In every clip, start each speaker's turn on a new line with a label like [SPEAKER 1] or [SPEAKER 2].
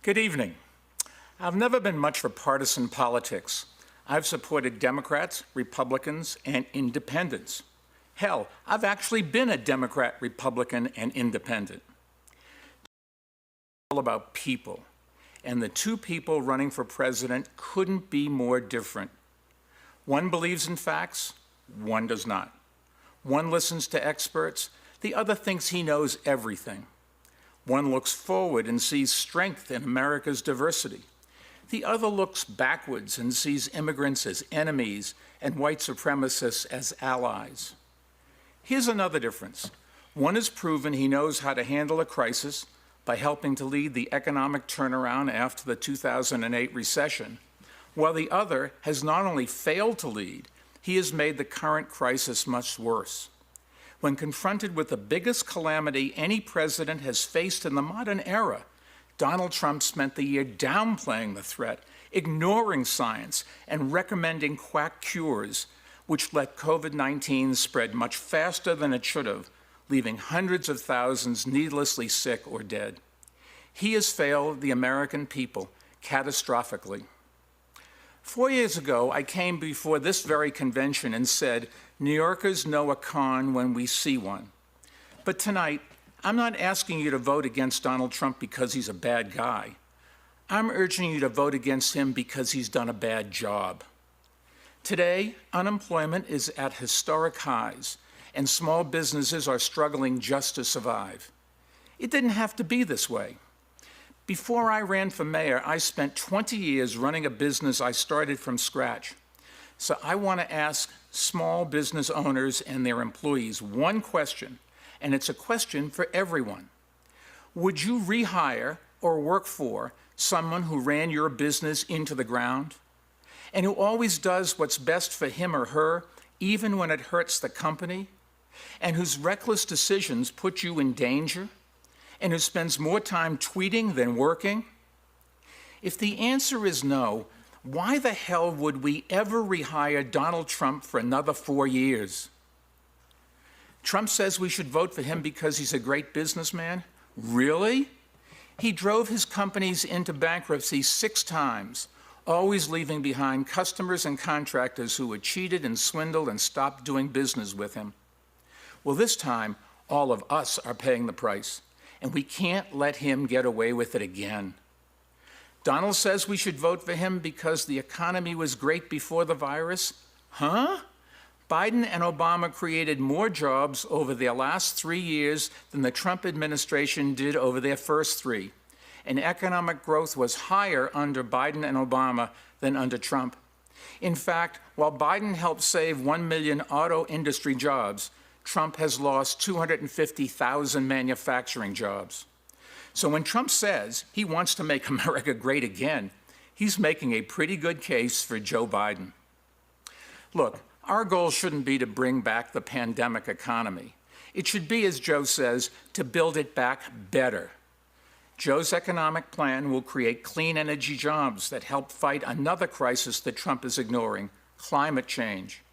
[SPEAKER 1] Good evening. I've never been much for partisan politics. I've supported Democrats, Republicans, and independents. Hell, I've actually been a Democrat, Republican, and independent. It's all about people, and the two people running for president couldn't be more different. One believes in facts, one does not. One listens to experts, the other thinks he knows everything. One looks forward and sees strength in America's diversity. The other looks backwards and sees immigrants as enemies and white supremacists as allies. Here's another difference. One has proven he knows how to handle a crisis by helping to lead the economic turnaround after the 2008 recession, while the other has not only failed to lead, he has made the current crisis much worse. When confronted with the biggest calamity any president has faced in the modern era, Donald Trump spent the year downplaying the threat, ignoring science, and recommending quack cures, which let COVID-19 spread much faster than it should have, leaving hundreds of thousands needlessly sick or dead. He has failed the American people catastrophically. 4 years ago, I came before this very convention and said, New Yorkers know a con when we see one. But tonight, I'm not asking you to vote against Donald Trump because he's a bad guy. I'm urging you to vote against him because he's done a bad job. Today, unemployment is at historic highs, and small businesses are struggling just to survive. It didn't have to be this way. Before I ran for mayor, I spent 20 years running a business I started from scratch. So I want to ask small business owners and their employees one question, and it's a question for everyone. Would you rehire or work for someone who ran your business into the ground and who always does what's best for him or her, even when it hurts the company, and whose reckless decisions put you in danger, and who spends more time tweeting than working? If the answer is no, why the hell would we ever rehire Donald Trump for another 4 years? Trump says we should vote for him because he's a great businessman? Really? He drove his companies into bankruptcy 6 times, always leaving behind customers and contractors who were cheated and swindled and stopped doing business with him. Well, this time, all of us are paying the price, and we can't let him get away with it again. Donald says we should vote for him because the economy was great before the virus? Huh? Biden and Obama created more jobs over their last 3 years than the Trump administration did over their first 3. And economic growth was higher under Biden and Obama than under Trump. In fact, while Biden helped save 1 million auto industry jobs, Trump has lost 250,000 manufacturing jobs. So when Trump says he wants to make America great again, he's making a pretty good case for Joe Biden. Look, our goal shouldn't be to bring back the pandemic economy. It should be, as Joe says, to build it back better. Joe's economic plan will create clean energy jobs that help fight another crisis that Trump is ignoring, climate change.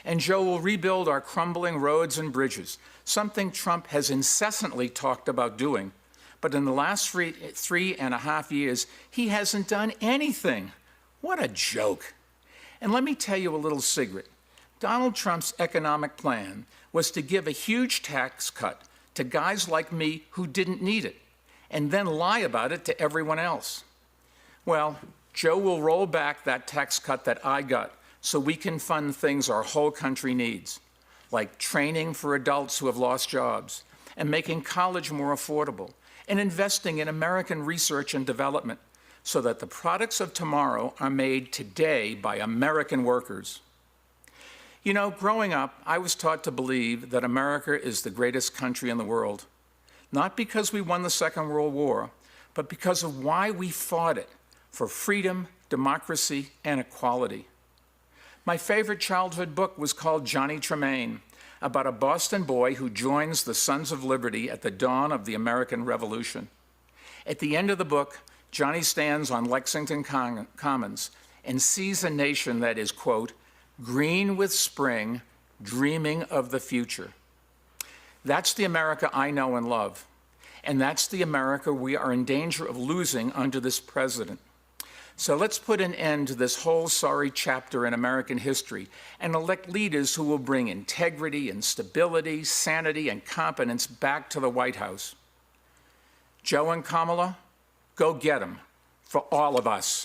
[SPEAKER 1] And Joe will rebuild our crumbling roads and bridges, something Trump has incessantly talked about doing. But in the last 3.5 years, he hasn't done anything. What a joke. And let me tell you a little secret. Donald Trump's economic plan was to give a huge tax cut to guys like me who didn't need it, and then lie about it to everyone else. Well, Joe will roll back that tax cut that I got so we can fund things our whole country needs, like training for adults who have lost jobs, and making college more affordable, and investing in American research and development so that the products of tomorrow are made today by American workers. You know, growing up, I was taught to believe that America is the greatest country in the world, not because we won the Second World War, but because of why we fought it, for freedom, democracy, and equality. My favorite childhood book was called Johnny Tremaine, about a Boston boy who joins the Sons of Liberty at the dawn of the American Revolution. At the end of the book, Johnny stands on Lexington Commons and sees a nation that is, quote, green with spring, dreaming of the future. That's the America I know and love. And that's the America we are in danger of losing under this president. So let's put an end to this whole sorry chapter in American history and elect leaders who will bring integrity and stability, sanity, and competence back to the White House. Joe and Kamala, go get them for all of us.